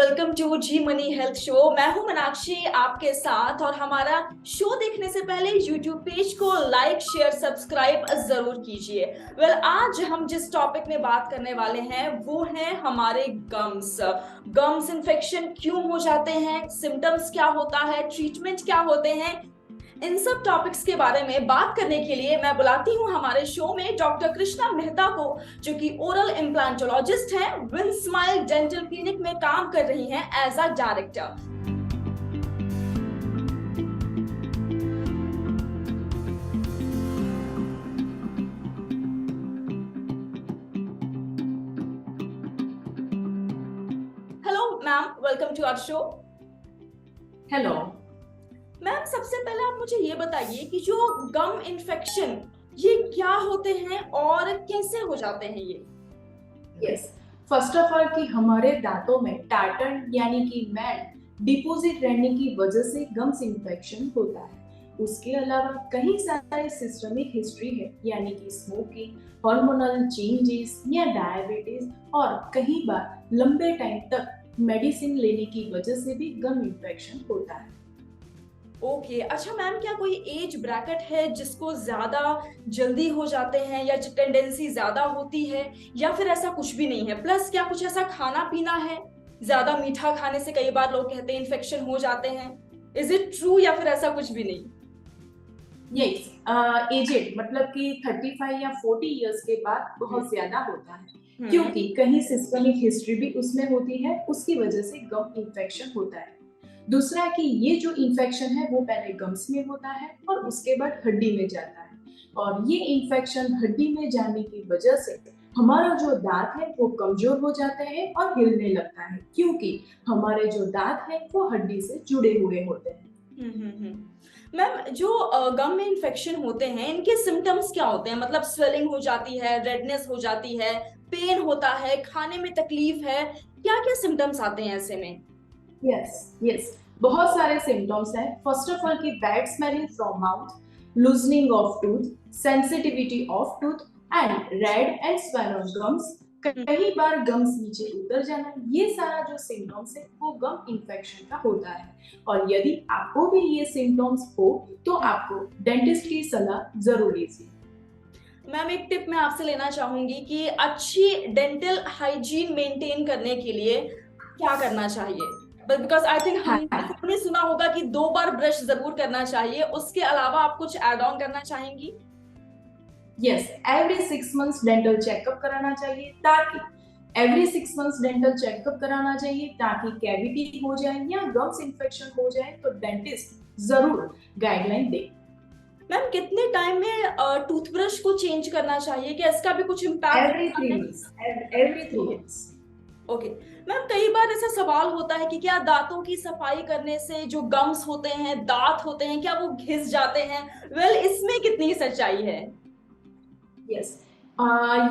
Welcome to Zee money health show. मैं हूं मीनाक्षी आपके साथ, और हमारा शो देखने से पहले यूट्यूब पेज को लाइक शेयर सब्सक्राइब जरूर कीजिए। आज हम जिस टॉपिक में बात करने वाले हैं वो है हमारे गम्स। गम्स इन्फेक्शन क्यों हो जाते हैं, सिम्टम्स क्या होता है, ट्रीटमेंट क्या होते हैं, इन सब टॉपिक्स के बारे में बात करने के लिए मैं बुलाती हूं हमारे शो में डॉक्टर कृष्णा मेहता को, जो कि ओरल इम्प्लांटोलॉजिस्ट हैं, विन स्माइल डेंटल क्लिनिक में काम कर रही हैं as a director. Hello ma'am, welcome to our show. Hello ma'am, सबसे पहले आप मुझे ये बताइए कि जो गम इन्फेक्शन ये क्या होते हैं और कैसे हो जाते हैं ये। यस, फर्स्ट ऑफ ऑल कि हमारे दांतों में टार्टर यानी कि मैड डिपॉजिट रहने की वजह से गम्स इन्फेक्शन होता है। उसके अलावा कई सारे सिस्टमिक हिस्ट्री है, यानी कि स्मोकिंग, हार्मोनल चेंजेस या डायबिटीज, और कई बार लंबे टाइम तक मेडिसिन लेने की वजह से भी गम इन्फेक्शन होता है। ओके, अच्छा मैम, क्या कोई एज ब्रैकेट है जिसको ज्यादा जल्दी हो जाते हैं या टेंडेंसी ज्यादा होती है, या फिर ऐसा कुछ भी नहीं है? प्लस क्या कुछ ऐसा खाना पीना है, ज्यादा मीठा खाने से कई बार लोग कहते हैं इन्फेक्शन हो जाते हैं, इज इट ट्रू या फिर ऐसा कुछ भी नहीं? यस, एजेड मतलब कि 35 या 40 इयर्स के बाद बहुत ज्यादा होता है, क्योंकि कहीं सिस्टमिक हिस्ट्री भी उसमें होती है, उसकी वजह से गम इन्फेक्शन होता है। दूसरा कि ये जो इन्फेक्शन है वो पहले गम्स में होता है और उसके बाद हड्डी में जाता है, और ये इन्फेक्शन हड्डी में जाने की वजह से हमारा जो दांत है वो कमजोर हो जाते हैं और हिलने लगता है, क्योंकि हमारे जो दांत है वो हड्डी से जुड़े हुए होते हैं। मैम, जो गम में इन्फेक्शन होते हैं इनके सिम्टम्स क्या होते हैं? मतलब स्वेलिंग हो जाती है, रेडनेस हो जाती है, पेन होता है, खाने में तकलीफ है, क्या क्या सिम्टम्स आते हैं ऐसे में? यस, बहुत सारे सिम्टम्स हैं। फर्स्ट ऑफ ऑल की bad smelling from mouth, loosening of tooth, sensitivity of tooth and red and swollen gums, कई बार गम्स नीचे उतर जाना, ये सारा जो सिम्टम्स है वो गम इन्फेक्शन का होता है। और यदि आपको भी ये सिम्टम्स हो तो आपको डेंटिस्ट की सलाह जरूर लीजिए। मैम, एक टिप मैं आपसे लेना चाहूंगी कि अच्छी डेंटल हाइजीन मेंटेन करने के लिए क्या करना चाहिए? बिकॉज आई थिंक हाँ, हमने सुना होगा कि 2 बार ब्रश जरूर करना चाहिए, उसके अलावा आप कुछ ऐड ऑन करना चाहेंगी? Yes, every 6 months dental checkup कराना चाहिए, ताकि कैविटी हो जाए या गम्स इन्फेक्शन हो जाए तो डेंटिस्ट जरूर गाइडलाइन दे। मैम, कितने टाइम में टूथब्रश को चेंज करना चाहिए? क्या इसका भी कुछ इम्पैक्ट एवरी होता थ्री है? Months every 3 months. Okay ma'am, कई बार ऐसा सवाल होता है कि क्या दांतों की सफाई करने से जो गम्स होते हैं, दांत होते हैं, क्या वो घिस जाते हैं? इसमें कितनी सच्चाई है? यस,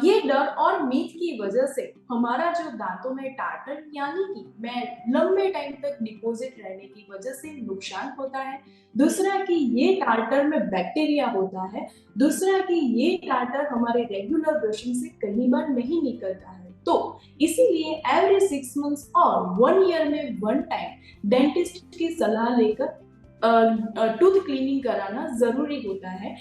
ये डर और मीट की वजह से हमारा जो दांतों में टार्टर यानी कि मैं लंबे टाइम तक डिपॉजिट रहने की वजह से नुकसान होता है। दूसरा कि ये टार्टर में बैक्टीरिया होता है। दूसरा कि ये टार्टर हमारे रेगुलर ब्रशिंग से कई बार नहीं निकलता है, तो इसीलिए एवरी 6 मंथ्स और 1 ईयर में 1 टाइम डेंटिस्ट की सलाह लेकर टूथ क्लीनिंग कराना जरूरी होता है,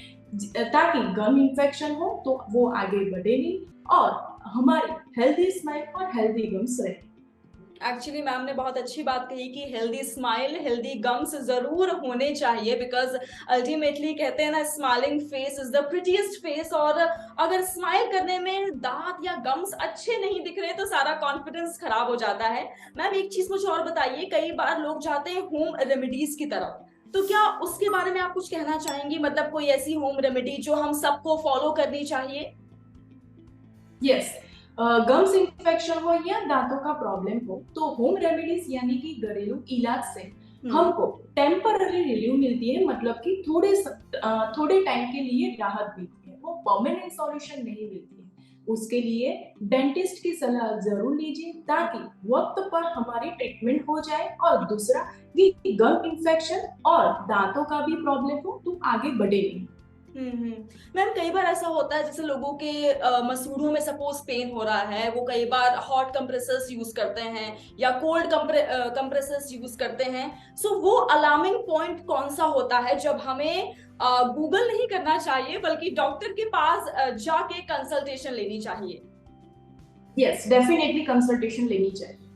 ताकि गम इन्फेक्शन हो तो वो आगे बढ़े नहीं और हमारी हेल्दी स्माइल और हेल्दी गम्स रहे। एक्चुअली मैम ने बहुत अच्छी बात कही कि हेल्दी स्माइल, हेल्दी गम्स जरूर होने चाहिए, बिकॉज अल्टीमेटली कहते हैं ना, smiling face is the prettiest face. और अगर स्माइल करने में दांत या गम्स अच्छे नहीं दिख रहे तो सारा कॉन्फिडेंस खराब हो जाता है। मैम, एक चीज मुझे और बताइए, कई बार लोग जाते हैं होम रेमेडीज की तरफ, तो क्या उसके बारे में आप कुछ कहना चाहेंगी? मतलब कोई ऐसी होम रेमेडी जो हम सबको फॉलो करनी चाहिए? यस, गम्स इन्फेक्शन हो या दांतों का प्रॉब्लम हो तो होम रेमेडीज यानी कि घरेलू इलाज से हमको टेम्पररी रिलीफ मिलती है, मतलब कि थोड़े टाइम के लिए राहत मिलती है, वो परमानेंट सॉल्यूशन नहीं मिलती है। उसके लिए डेंटिस्ट की सलाह जरूर लीजिए, ताकि वक्त पर हमारी ट्रीटमेंट हो जाए। और दूसरा कि गम इन्फेक्शन और दांतों का भी प्रॉब्लम हो तो आगे बढ़े नहीं। मैम कई बार ऐसा होता है जैसे लोगों के मसूड़ों में सपोज पेन हो रहा है, वो कई बार हॉट कंप्रेसर्स यूज करते हैं या कोल्ड कंप्रेसर्स यूज करते हैं। सो वो अलार्मिंग पॉइंट कौन सा होता है जब हमें गूगल नहीं करना चाहिए बल्कि डॉक्टर के पास जाके कंसल्टेशन लेनी चाहिए? यस, डेफिनेटली कंसल्टेशन लेनी चाहिए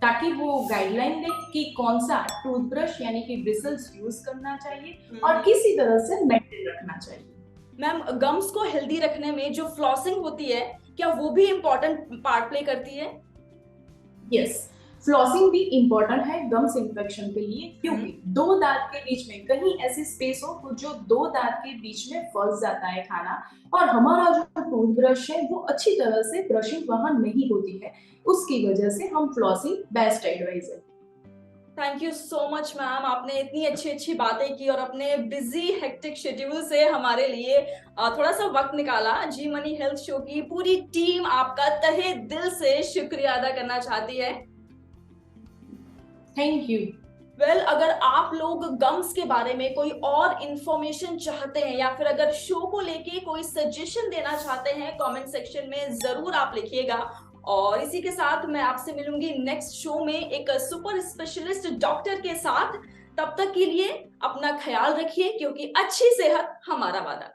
ताकि वो गाइडलाइन दे कि कौन सा टूथब्रश यानी कि ब्रिसल्स यूज करना चाहिए और किसी तरह से मेंटेन रखना चाहिए। मैम गम्स को हेल्दी रखने में जो फ्लॉसिंग होती है, क्या वो भी इम्पोर्टेंट पार्ट प्ले करती है? यस, फ्लॉसिंग भी इम्पोर्टेंट है गम्स इन्फेक्शन के लिए, क्योंकि दो दांत के बीच में कहीं ऐसी स्पेस हो तो जो दो दांत के बीच में फंस जाता है खाना, और हमारा जो टूथब्रश है वो अच्छी तरह से ब्रशिंग वहां नहीं होती है, उसकी वजह से हम फ्लॉसिंग बेस्ट एडवाइस है। Thank you so much ma'am, आपने इतनी अच्छी अच्छी बातें की और अपने बिजी हेक्टिक शेड्यूल से हमारे लिए थोड़ा सा वक्त निकाला। जी मनी हेल्थ शो की पूरी टीम आपका तहे दिल से शुक्रिया अदा करना चाहती है। Thank you. अगर आप लोग गम्स के बारे में कोई और इंफॉर्मेशन चाहते हैं या फिर अगर शो को लेके कोई सजेशन देना चाहते हैं, कमेंट सेक्शन में जरूर आप लिखिएगा। और इसी के साथ मैं आपसे मिलूंगी नेक्स्ट शो में एक सुपर स्पेशलिस्ट डॉक्टर के साथ। तब तक के लिए अपना ख्याल रखिए, क्योंकि अच्छी सेहत हमारा वादा।